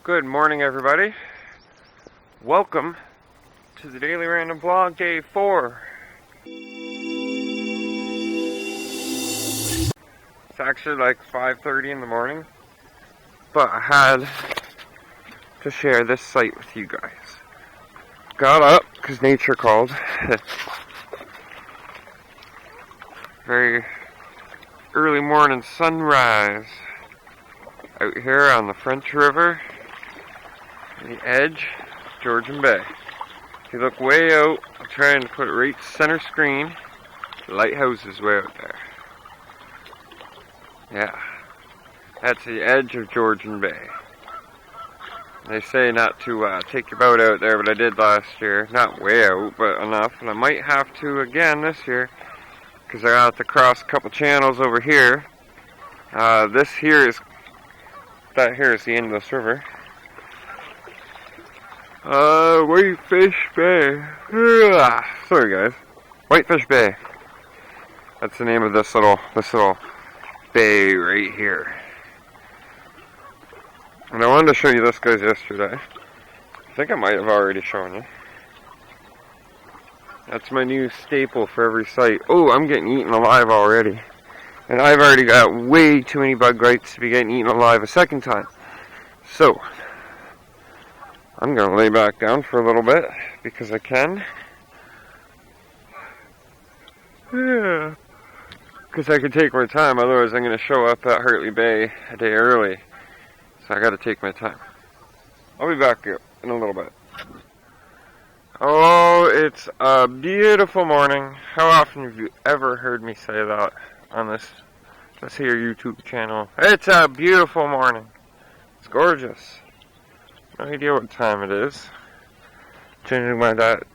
Good morning, everybody. Welcome to the Daily Random Vlog, Day 4. It's actually like 5:30 in the morning, but I had to share this sight with you guys. Got up because nature called. Very early morning sunrise out here on the French River, the edge, Georgian Bay. If you look way out, I'm trying to put it right center screen. The lighthouse is way out there. Yeah, that's the edge of Georgian Bay. They say not to take your boat out there, but I did last year. Not way out, but enough. And I might have to again this year, because I have to cross a couple channels over here. That here is the end of this river. Whitefish Bay. Sorry guys. Whitefish Bay. That's the name of this little bay right here. And I wanted to show you this guys yesterday. I think I might have already shown you. That's my new staple for every site. Oh, I'm getting eaten alive already. And I've already got way too many bug bites to be getting eaten alive a second time. So, I'm going to lay back down for a little bit, because I can. Yeah. Because I can take my time, otherwise I'm going to show up at Hartley Bay a day early. So I got to take my time. I'll be back in a little bit. Oh, it's a beautiful morning. How often have you ever heard me say that on this here YouTube channel? It's a beautiful morning. It's gorgeous. No idea what time it is. Judging by that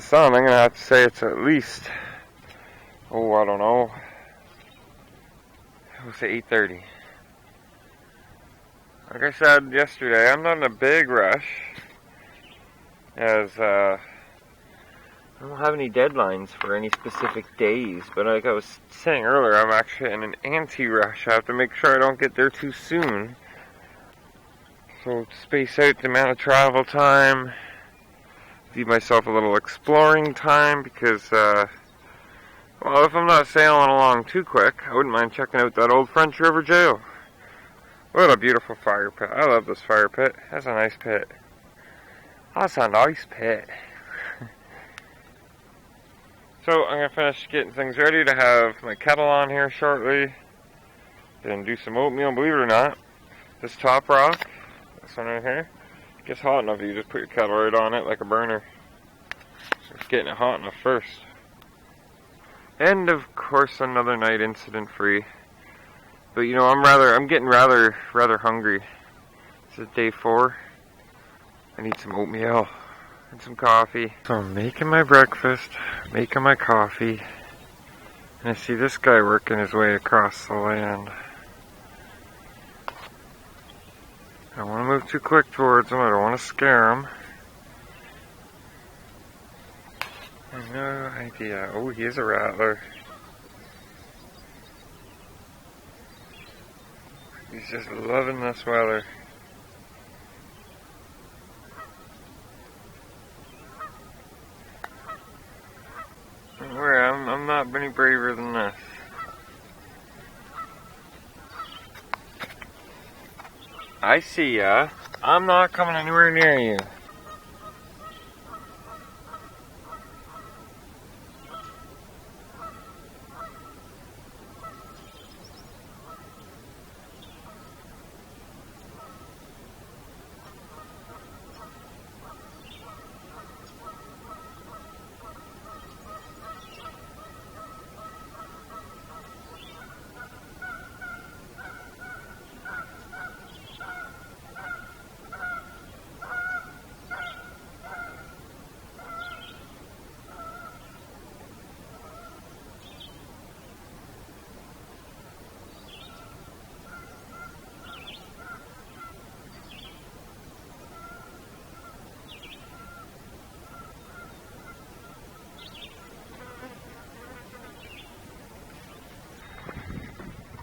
sun, I'm gonna have to say it's at least, I don't know. We'll say 8:30. Like I said yesterday, I'm not in a big rush, as I don't have any deadlines for any specific days, but like I was saying earlier, I'm actually in an anti-rush. I have to make sure I don't get there too soon. So space out the amount of travel time, give myself a little exploring time, because, well, if I'm not sailing along too quick, I wouldn't mind checking out that old French River jail. What a beautiful fire pit. I love this fire pit. That's a nice pit. That's a nice pit. So I'm going to finish getting things ready to have my kettle on here shortly. Then do some oatmeal, believe it or not. This top rock, this one right here, it gets hot enough you just put your kettle right on it like a burner. It's getting it hot enough first. And of course another night incident free. But you know, I'm getting rather hungry. This is day 4. I need some oatmeal and some coffee. So I'm making my breakfast, making my coffee, and I see this guy working his way across the land. I don't want to move too quick towards him, I don't want to scare him. I have no idea. Oh, he is a rattler. He's just loving this weather. Don't worry, I'm not any braver than this. I see ya. I'm not coming anywhere near you.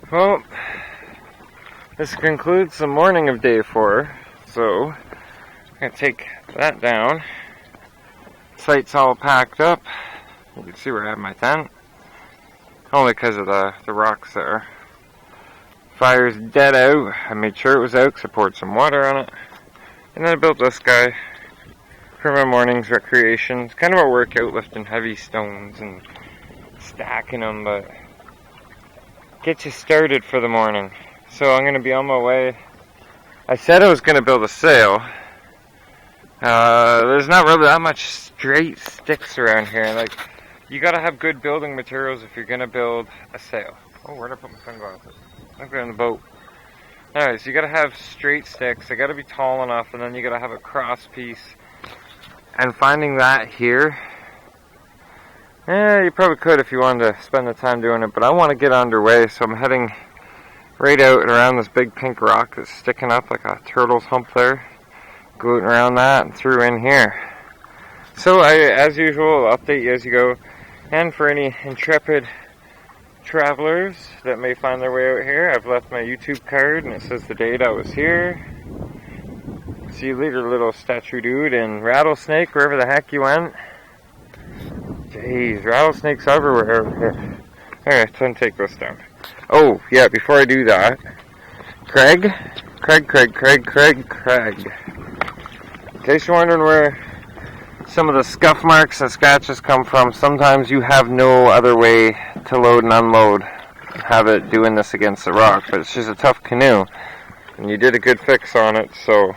Well, This concludes the morning of day 4. So, I'm going to take that down. Site's all packed up. You can see where I have my tent. Only because of the rocks there. Fire's dead out. I made sure it was out because I poured some water on it. And then I built this guy for my morning's recreation. It's kind of a workout, lifting heavy stones and stacking them, but get you started for the morning. So I'm going to be on my way. I said I was going to build a sail. There's not really that much straight sticks around here. Like, you got to have good building materials if you're going to build a sail. Oh, where'd I put my sunglasses? I'm going on the boat. Alright, so you got to have straight sticks. They got to be tall enough, and then you got to have a cross piece. And finding that here, you probably could if you wanted to spend the time doing it, but I want to get underway, so I'm heading right out and around this big pink rock that's sticking up like a turtle's hump there. Gluten around that and through in here. So I, as usual, will update you as you go. And for any intrepid travelers that may find their way out here, I've left my YouTube card and it says the date I was here. See you later, little statue dude, and rattlesnake, wherever the heck you went. Jeez, rattlesnakes everywhere over here. Alright, time to take this down. Oh, yeah, before I do that, Craig. In case you're wondering where some of the scuff marks and scratches come from, sometimes you have no other way to load and unload. Have it doing this against the rock, but it's just a tough canoe. And you did a good fix on it, so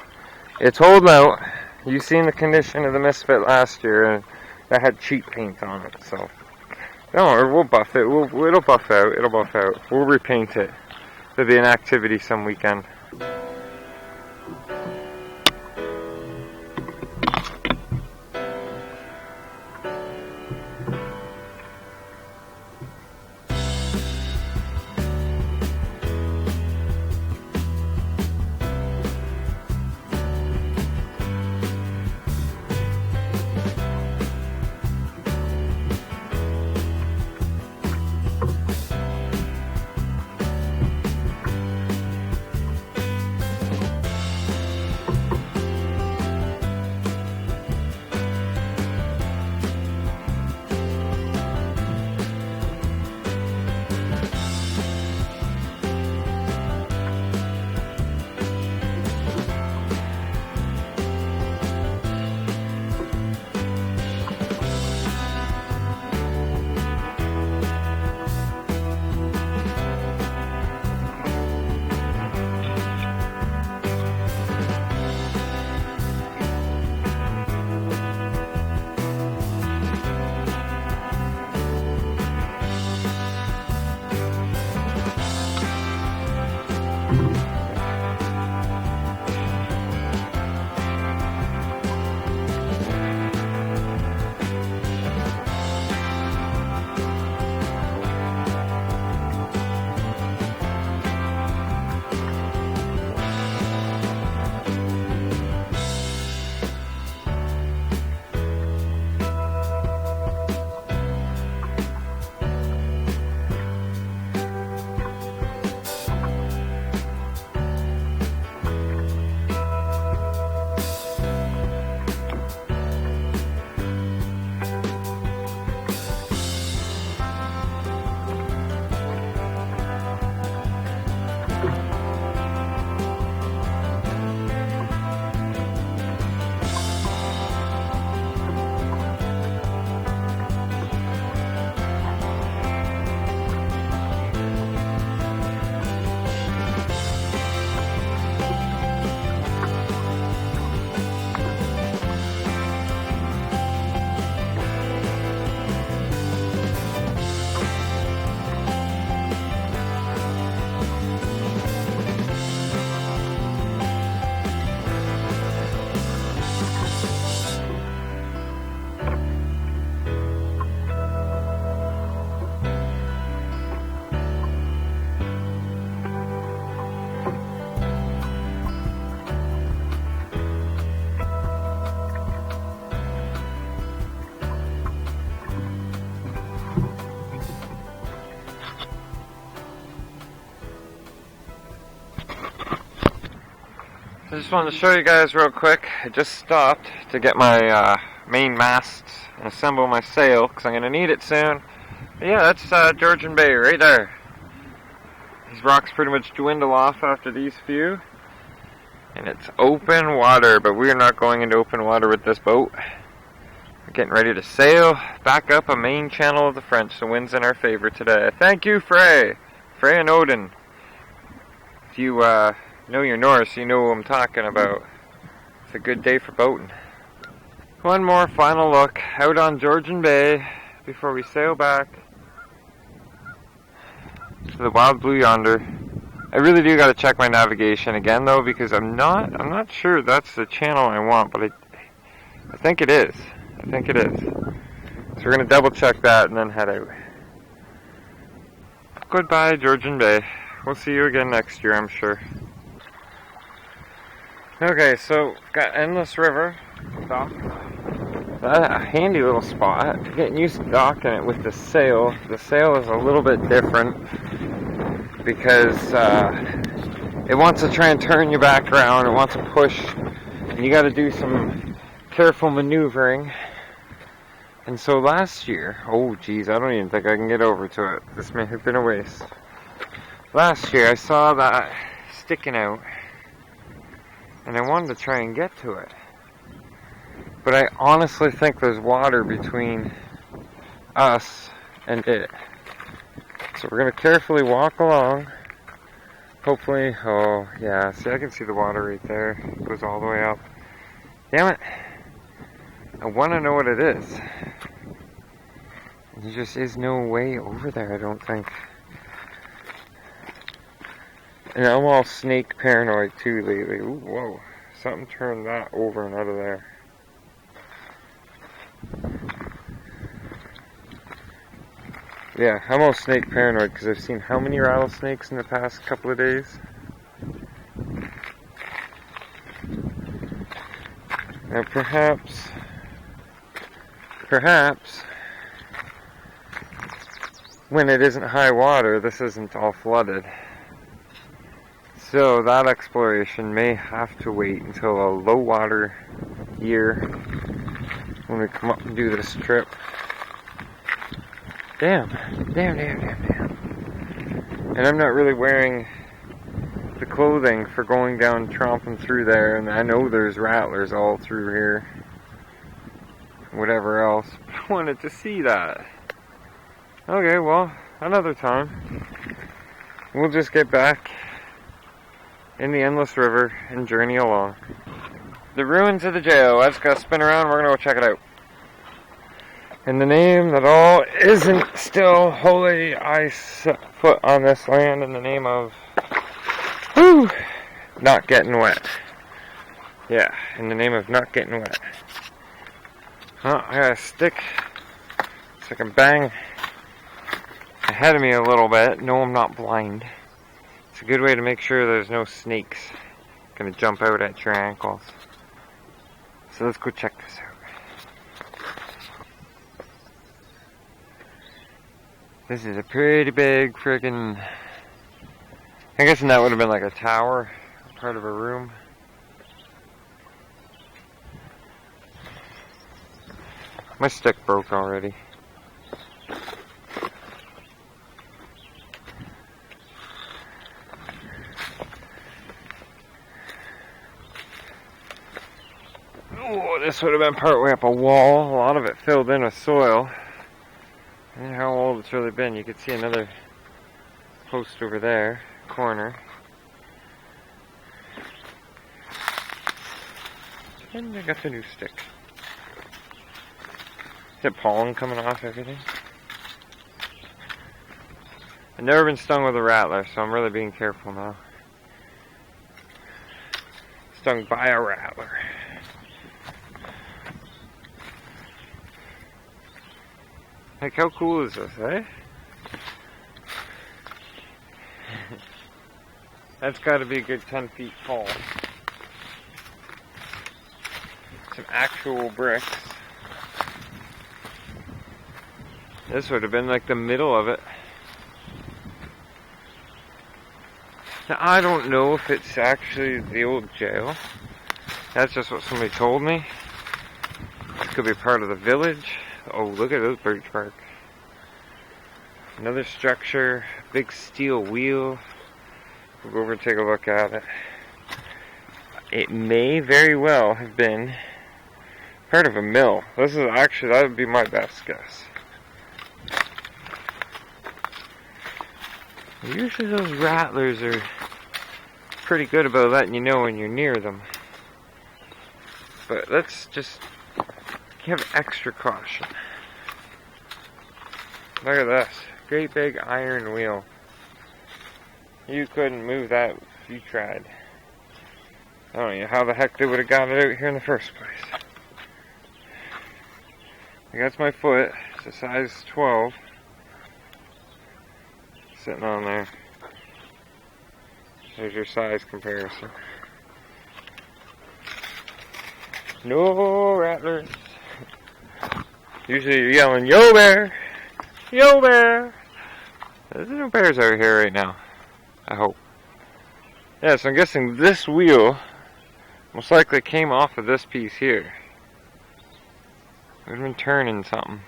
it's holding out. You've seen the condition of the Misfit last year, and that had cheap paint on it, so don't worry, we'll buff it. It'll buff out. We'll repaint it. There'll be an activity some weekend. I just wanted to show you guys real quick. I just stopped to get my main mast and assemble my sail because I'm going to need it soon. But yeah, that's Georgian Bay right there. These rocks pretty much dwindle off after these few. And it's open water, but we are not going into open water with this boat. We're getting ready to sail back up a main channel of the French. The wind's in our favor today. Thank you, Frey and Odin. If you know your Norse, you know what I'm talking about. It's a good day for boating. One more final look out on Georgian Bay before we sail back to the wild blue yonder. I really do got to check my navigation again though, because I'm not sure that's the channel I want, but I think it is. I think it is. So we're gonna double check that and then head out. Goodbye, Georgian Bay. We'll see you again next year, I'm sure. Okay, so got Endless River dock. That's a handy little spot. Getting used to docking it with the sail. The sail is a little bit different because it wants to try and turn you back around. It wants to push, and you got to do some careful maneuvering. And so last year, oh geez, I don't even think I can get over to it. This may have been a waste. Last year I saw that sticking out, and I wanted to try and get to it. But I honestly think there's water between us and it. So we're going to carefully walk along. Hopefully, oh yeah, see I can see the water right there. It goes all the way up. Damn it. I want to know what it is. There just is no way over there, I don't think. And I'm all snake paranoid too lately. Ooh, whoa. Something turned that over and out of there. Yeah, I'm all snake paranoid because I've seen how many rattlesnakes in the past couple of days. Now perhaps, when it isn't high water, this isn't all flooded. So that exploration may have to wait until a low water year when we come up and do this trip. Damn. And I'm not really wearing the clothing for going down tromping through there, and I know there's rattlers all through here. Whatever else. I wanted to see that. Okay, well, another time. We'll just get back in the Endless River and journey along. The ruins of the jail. Let's go spin around. We're gonna go check it out. In the name that all isn't still holy, I set foot on this land in the name of not getting wet. Yeah, in the name of not getting wet. I got a stick so I can bang ahead of me a little bit. No, I'm not blind. It's a good way to make sure there's no snakes gonna jump out at your ankles. So let's go check this out. This is a pretty big friggin', I guess that would have been like a tower, part of a room. My stick broke already. Oh, this would have been part way up a wall. A lot of it filled in with soil. And how old it's really been. You can see another post over there, corner. And I got the new stick. Is it pollen coming off everything? I've never been stung with a rattler, so I'm really being careful now. Stung by a rattler. Like, how cool is this, eh? That's got to be a good 10 feet tall. Some actual bricks. This would have been like the middle of it. Now, I don't know if it's actually the old jail. That's just what somebody told me. This could be part of the village. Oh, look at those birch bark. Another structure, big steel wheel. We'll go over and take a look at it. It may very well have been part of a mill. This is actually, that would be my best guess. Usually those rattlers are pretty good about letting you know when you're near them. But let's just have extra caution. Look at this. Great big iron wheel. You couldn't move that if you tried. I don't know how the heck they would have got it out here in the first place. That's my foot. It's a size 12. Sitting on there. There's your size comparison. No rattlers. Usually you're yelling, "Yo bear! Yo bear!" There's no bears over here right now. I hope. Yeah, so I'm guessing this wheel most likely came off of this piece here. We've been turning something.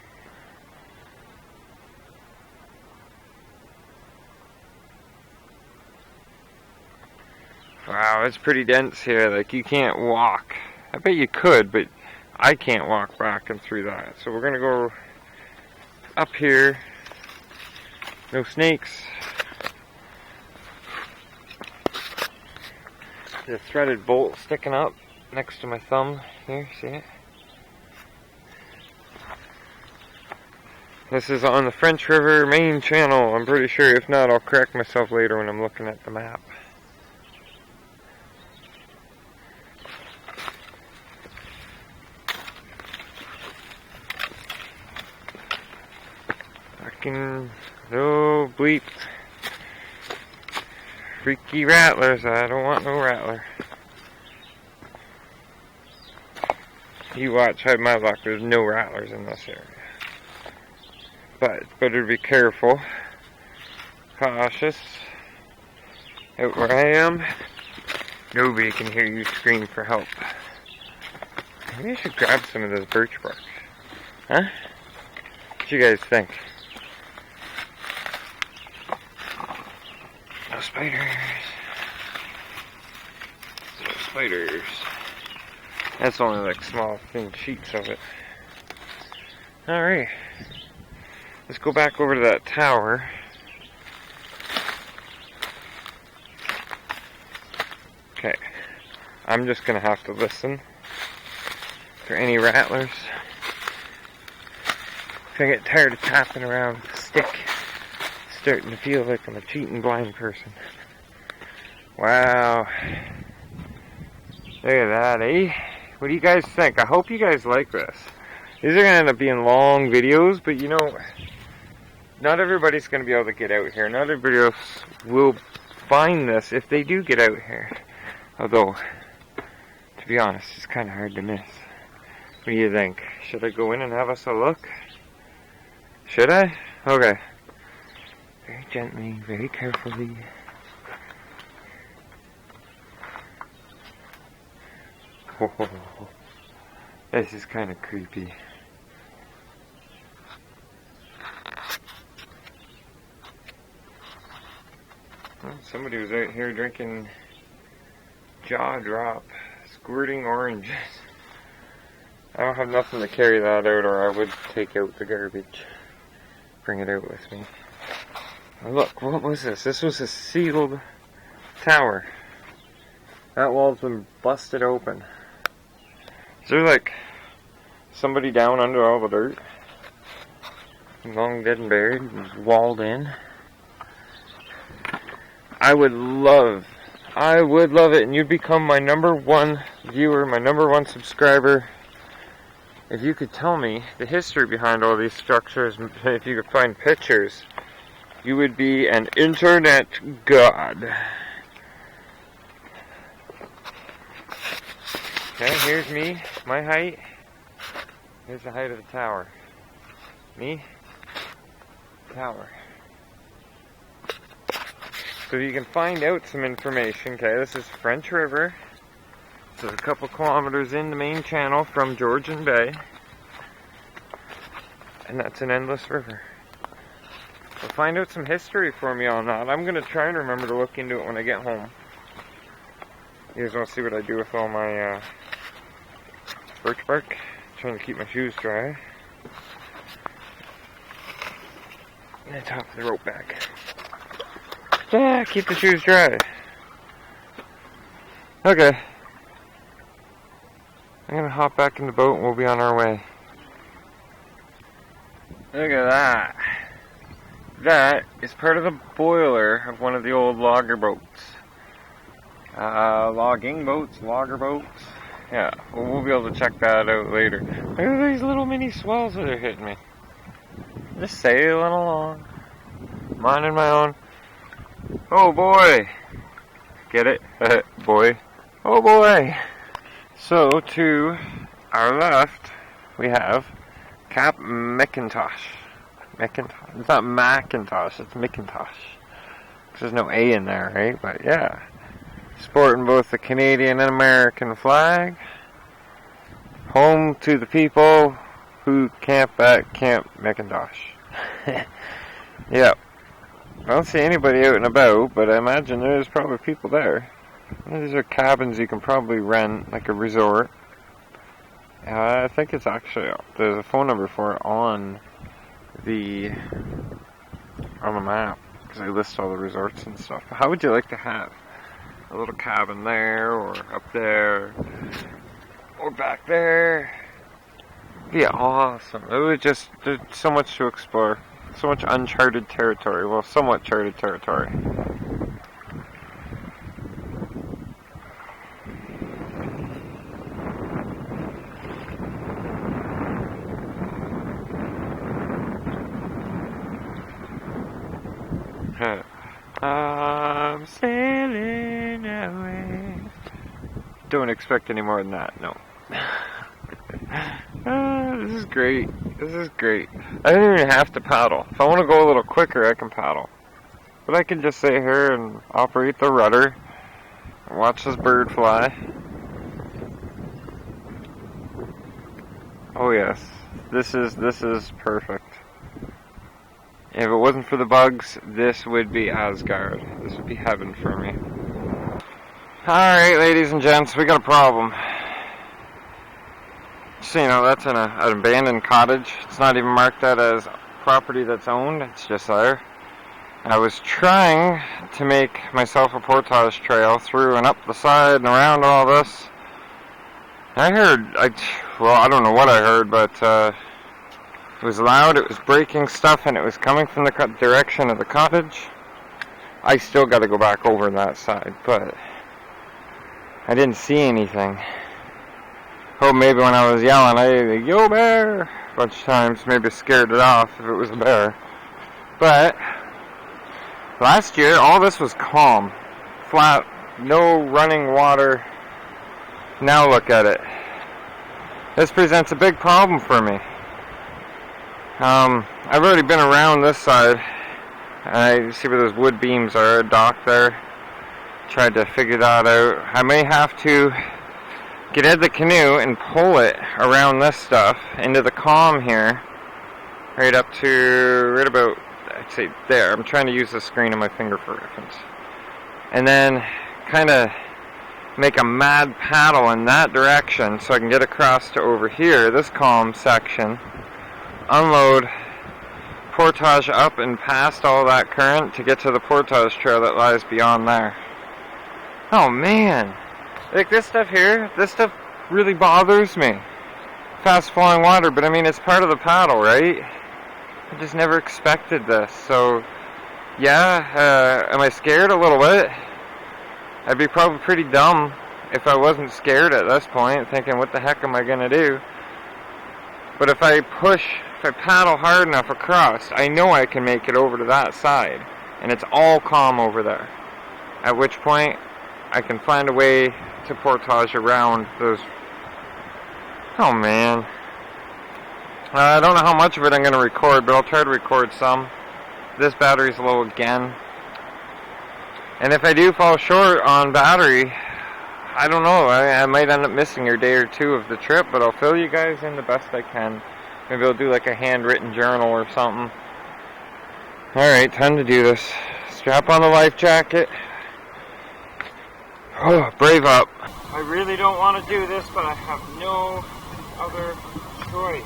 Wow, it's pretty dense here. Like, you can't walk. I bet you could, but I can't walk back and through that. So we're gonna go up here. No snakes. The threaded bolt sticking up next to my thumb here, see it? This is on the French River main channel, I'm pretty sure. If not, I'll correct myself later when I'm looking at the map. Fucking no bleep. Freaky rattlers, I don't want no rattler. You watch how my luck, there's no rattlers in this area. But better be careful, cautious. Out where I am, nobody can hear you scream for help. Maybe I should grab some of this birch bark. Huh? What you guys think? No spiders. No spiders. That's only like small thin sheets of it. Alright. Let's go back over to that tower. Okay. I'm just gonna have to listen for any rattlers. If I get tired of tapping around with a stick, it's starting to feel like I'm a cheating blind person. Wow. Look at that, eh? What do you guys think? I hope you guys like this. These are going to end up being long videos, but you know, not everybody's going to be able to get out here. Not everybody else will find this if they do get out here. Although, to be honest, it's kind of hard to miss. What do you think? Should I go in and have us a look? Should I? Okay. Very gently, very carefully. Oh, this is kind of creepy. Well, somebody was out here drinking jaw drop, squirting oranges. I don't have nothing to carry that out, or I would take out the garbage. Bring it out with me. Oh, look, what was this? This was a sealed tower. That wall's been busted open. Is there like somebody down under all the dirt? Long dead and buried and walled in? I would love it, and you'd become my #1 viewer, my #1 subscriber, if you could tell me the history behind all these structures, if you could find pictures. You would be an internet god. Okay, here's me, my height. Here's the height of the tower. Me, tower. So you can find out some information. Okay, this is French River. This is a couple kilometers in the main channel from Georgian Bay. And that's an endless river. So find out some history for me on that. I'm going to try and remember to look into it when I get home. You guys want to see what I do with all my birch bark? Trying to keep my shoes dry. And then top the rope back. Yeah, keep the shoes dry. Okay. I'm going to hop back in the boat and we'll be on our way. Look at that. That is part of the boiler of one of the old logger boats. Logging boats, logger boats. Yeah, we'll be able to check that out later. Look at these little mini swells that are hitting me. Just sailing along. Minding my own. Oh boy. Get it? Boy. Oh boy. So to our left, we have Cap McIntosh. McIntosh. It's not Macintosh, it's McIntosh. There's no A in there, right? But yeah. Sporting both the Canadian and American flag. Home to the people who camp at Camp McIntosh. Yep. I don't see anybody out and about, but I imagine there's probably people there. These are cabins you can probably rent, like a resort. I think it's actually, there's a phone number for it on the map, because I list all the resorts and stuff. But how would you like to have a little cabin there, or up there, or back there? Yeah, awesome. It would just, there's so much to explore. So much uncharted territory. Well, somewhat charted territory. I'm sailing away. Don't expect any more than that, no. This is great. This is great. I don't even have to paddle. If I want to go a little quicker, I can paddle. But I can just sit here and operate the rudder and watch this bird fly. Oh yes, this is perfect. If it wasn't for the bugs, this would be Asgard. This would be heaven for me. Alright, ladies and gents, we got a problem. So, you know, that's an abandoned cottage. It's not even marked out as property that's owned. It's just there. I was trying to make myself a portage trail through and up the side and around all this. I don't know what I heard, but it was loud, it was breaking stuff, and it was coming from the direction of the cottage. I still got to go back over that side, but I didn't see anything. Oh, maybe when I was yelling, yo bear, a bunch of times, maybe scared it off if it was a bear. But last year, all this was calm, flat, no running water. Now look at it. This presents a big problem for me. I've already been around this side. You see where those wood beams are, a dock there. Tried to figure that out. I may have to get out of the canoe and pull it around this stuff into the calm here. Right about, I'd say there. I'm trying to use the screen on my finger for reference. And then kind of make a mad paddle in that direction so I can get across to over here, this calm section. Unload, portage up and past all that current to get to the portage trail that lies beyond there. Oh man, like this stuff here, this stuff really bothers me. Fast flowing water, but I mean it's part of the paddle, right? I just never expected this, so yeah, am I scared a little bit? I'd be probably pretty dumb if I wasn't scared at this point, thinking what the heck am I gonna do? But if I paddle hard enough across, I know I can make it over to that side. And it's all calm over there. At which point, I can find a way to portage around those. Oh man. I don't know how much of it I'm going to record, but I'll try to record some. This battery's low again. And if I do fall short on battery, I don't know, I might end up missing a day or two of the trip, but I'll fill you guys in the best I can. Maybe I'll do like a handwritten journal or something. Alright, time to do this. Strap on the life jacket. Oh, brave up. I really don't want to do this, but I have no other choice.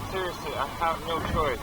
Seriously, I have no choice.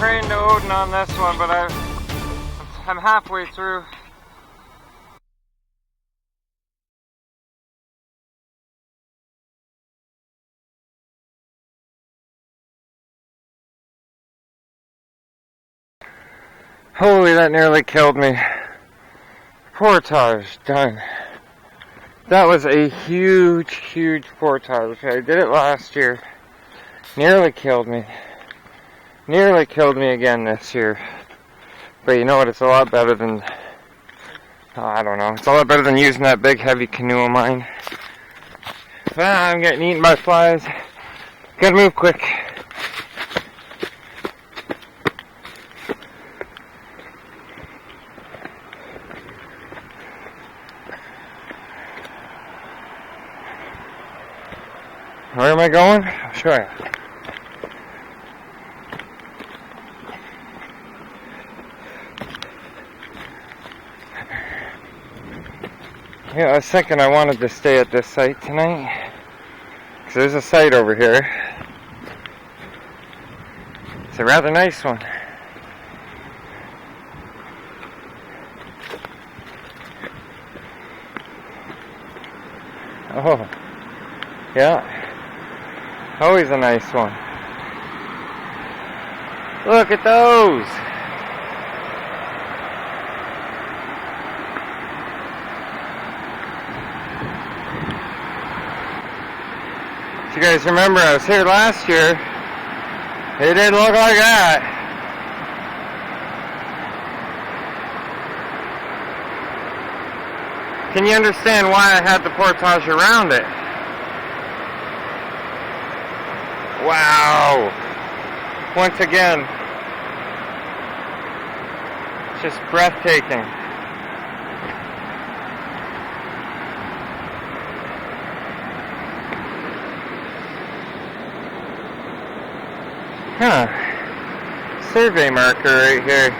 praying to Odin on this one, but I'm halfway through. Holy, that nearly killed me. Portage done. That was a huge, huge portage. I did it last year. Nearly killed me. Nearly killed me again this year. But you know what? It's a lot better than... Oh, I don't know. It's a lot better than using that big, heavy canoe of mine. I'm getting eaten by flies. Gotta move quick. Where am I going? I'll show you. Yeah, I was thinking I wanted to stay at this site tonight. Because there's a site over here. It's a rather nice one. Oh, yeah. Always a nice one. Look at those! If you guys remember, I was here last year. It didn't look like that. Can you understand why I had the portage around it? Wow! Once again, just breathtaking. Huh. Survey marker right here.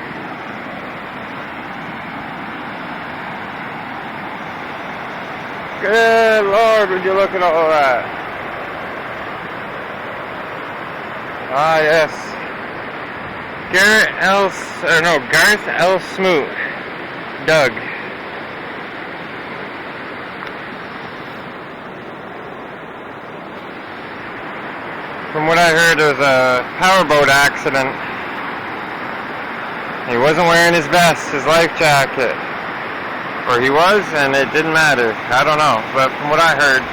Good Lord, would you look at all that? Ah, yes. Garth L. Smoot. Doug. From what I heard, there was a powerboat accident. He wasn't wearing his vest, his life jacket. Or he was, and it didn't matter. I don't know. But from what I heard,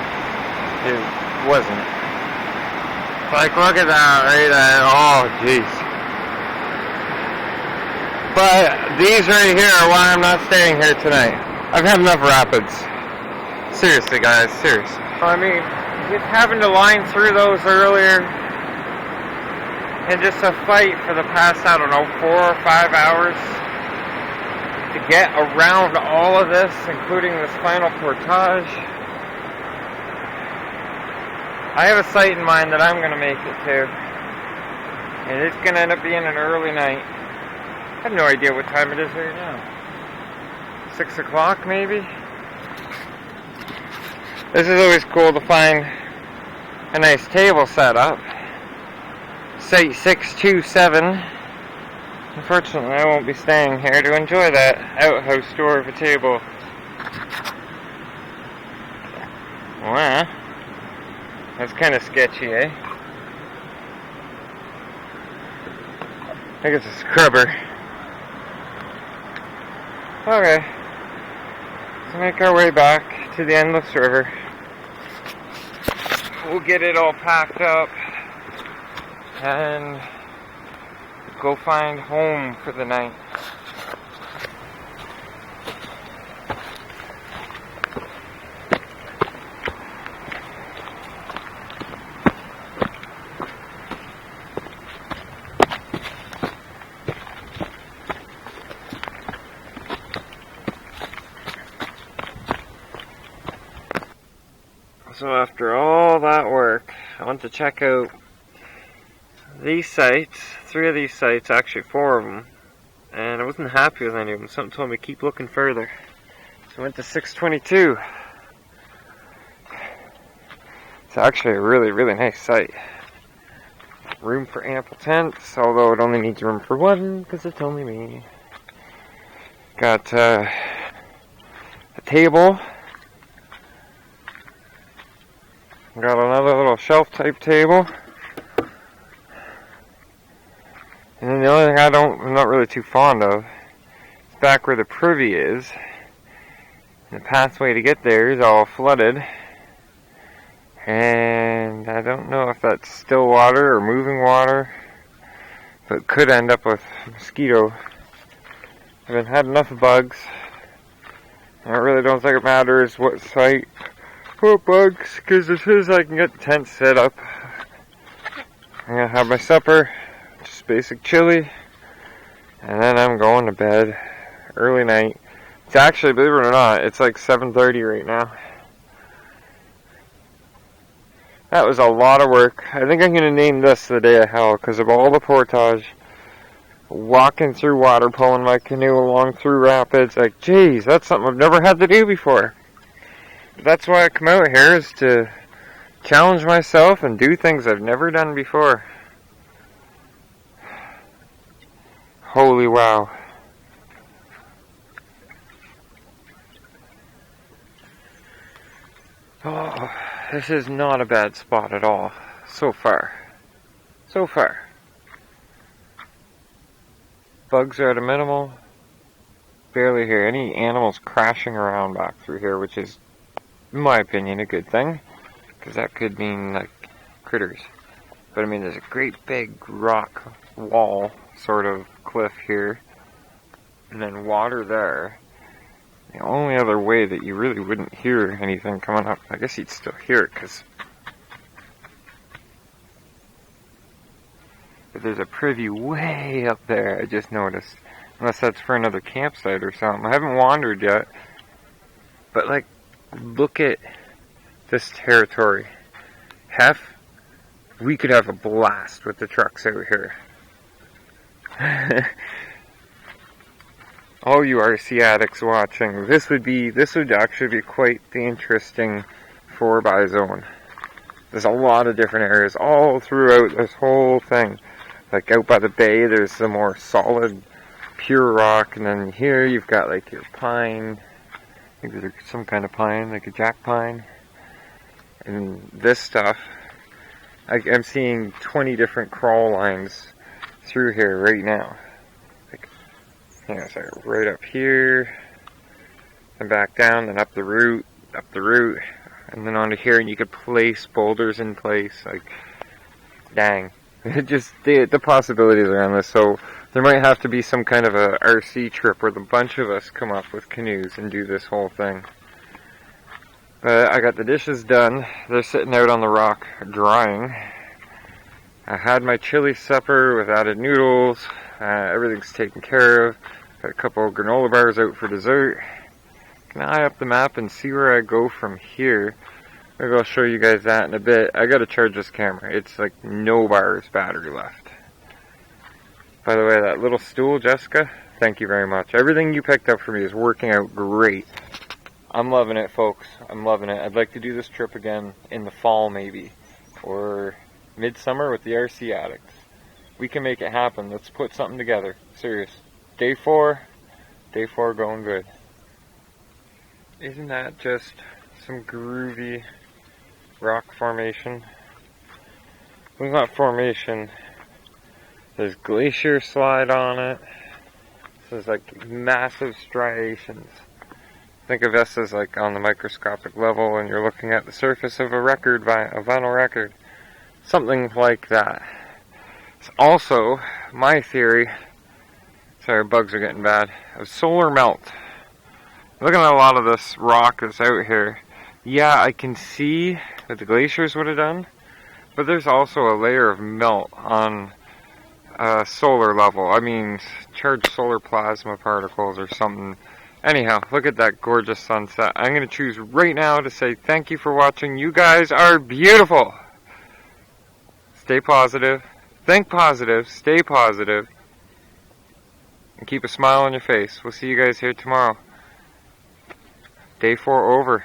he wasn't. Like, look at that right there. Oh, jeez. But these right here are why I'm not staying here tonight. I've had enough rapids. Seriously, guys. Seriously. I mean, just having to line through those earlier and just a fight for the past, I don't know, 4 or 5 hours to get around all of this, including this final portage. I have a site in mind that I'm going to make it to, and it's going to end up being an early night. I have no idea what time it is right now. 6 o'clock maybe? This is always cool to find a nice table set up. Site 627. Unfortunately, I won't be staying here to enjoy that outhouse door of a table. Wow. That's kind of sketchy, eh? I think it's a scrubber. Okay. Let's make our way back to the Endless River. We'll get it all packed up and go find home for the night. So after all that work, I went to check out these sites, 3 of these sites, actually 4 of them, and I wasn't happy with any of them. Something told me to keep looking further. So I went to 622. It's actually a really, really nice site. Room for ample tents, although it only needs room for one, because it's only me. Got a table. Got another little shelf type table. And then the only thing I'm not really too fond of is back where the privy is. The pathway to get there is all flooded. And I don't know if that's still water or moving water, but could end up with mosquito. I haven't had enough bugs. I really don't think it matters what site, what bugs, because as soon as I can get the tent set up, I'm going to have my supper, just basic chili, and then I'm going to bed early night. It's actually, believe it or not, it's like 7:30 right now. That was a lot of work. I think I'm going to name this the day of hell because of all the portage. Walking through water, pulling my canoe along through rapids. Like, geez, that's something I've never had to do before. But that's why I come out here, is to challenge myself and do things I've never done before. Holy wow. Oh, this is not a bad spot at all. So far. So far. Bugs are at a minimal. Barely hear any animals crashing around back through here, which is, in my opinion, a good thing. Because that could mean, like, critters. But I mean, there's a great big rock wall, sort of cliff here. And then water there. The only other way that you really wouldn't hear anything coming up, I guess you'd still hear it, because there's a privy way up there, I just noticed. Unless that's for another campsite or something. I haven't wandered yet. But, like, look at this territory. We could have a blast with the trucks out here. All you RC addicts watching, this would actually be quite the interesting 4x zone. There's a lot of different areas all throughout this whole thing. Like out by the bay, there's the more solid, pure rock, and then here you've got like your pine. I think there's some kind of pine, like a jack pine. And this stuff, I'm seeing 20 different crawl lines through here right now. Hang on a second, right up here, and back down, then up the route, and then onto here, and you could place boulders in place, like, dang. Just, the possibilities around this, so there might have to be some kind of a RC trip where the bunch of us come up with canoes and do this whole thing. But I got the dishes done, they're sitting out on the rock, drying. I had my chili supper with added noodles. Everything's taken care of. Got a couple of granola bars out for dessert. Can I eye up the map and see where I go from here? Maybe I'll show you guys that in a bit. I gotta charge this camera. It's like no bars battery left. By the way, that little stool, Jessica, thank you very much. Everything you picked up for me is working out great. I'm loving it, folks. I'm loving it. I'd like to do this trip again in the fall, maybe. Or midsummer with the RC addicts. We can make it happen. Let's put something together. Serious. Day 4 going good. Isn't that just some groovy rock formation? Well, not formation. There's glacier slide on it. There's like massive striations. Think of this as like on the microscopic level and you're looking at the surface of a vinyl record. Something like that. It's also my theory, sorry, bugs are getting bad, of solar melt. Looking at a lot of this rock that's out here, yeah, I can see what the glaciers would have done, but there's also a layer of melt on solar level. I mean, charged solar plasma particles or something. Anyhow, look at that gorgeous sunset. I'm going to choose right now to say thank you for watching. You guys are beautiful. Stay positive. Think positive. Stay positive. And keep a smile on your face. We'll see you guys here tomorrow. Day 4 over.